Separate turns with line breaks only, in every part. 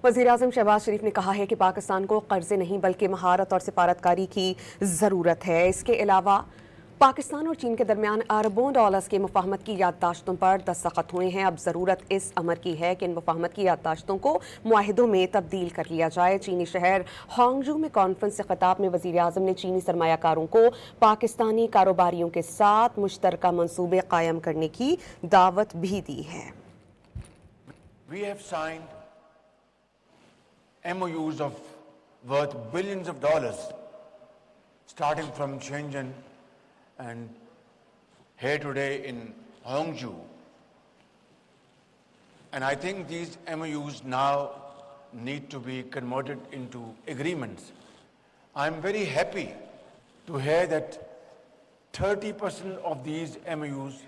वजीराअज़म शहबाज शरीफ ने कहा है कि पाकिस्तान को कर्ज़े नहीं बल्कि महारत और सिफारतकारी की ज़रूरत है। इसके अलावा पाकिस्तान और चीन के दरमियान अरबों डॉलर्स की मुफाहमत की याददाश्तों पर दस्तखत हुए हैं। अब ज़रूरत इस अमर की है कि इन मुफाहमत की याददाश्तों को मुआहिदों में तब्दील कर लिया जाए। चीनी शहर हांगजू में कॉन्फ्रेंस से खिताब में वज़ीर-ए-आज़म ने चीनी सरमायाकारों को पाकिस्तानी कारोबारियों के साथ मुश्तरका मंसूबे कायम करने की दावत भी दी है।
We have signed MOUs of worth billions of dollars, starting from Shenzhen and here today in Hangzhou. And I think these MOUs now need to be converted into agreements. I'm very happy to hear that 30% of these MOUs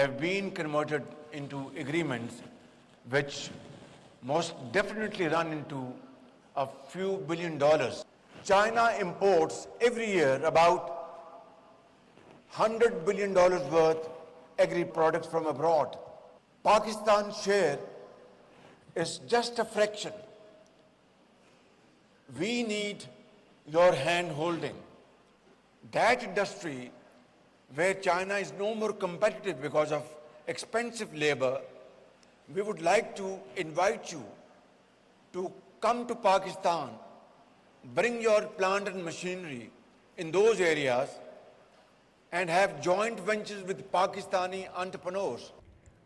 have been converted into agreements, which most definitely run into a few $billion. China imports every year about $100 billion worth agri products from abroad. Pakistan's share is just a fraction. We need your hand holding. That industry where China is no more competitive because of expensive labor, we would like to invite you to come to Pakistan, bring your plant and machinery in those areas and have joint ventures with Pakistani entrepreneurs.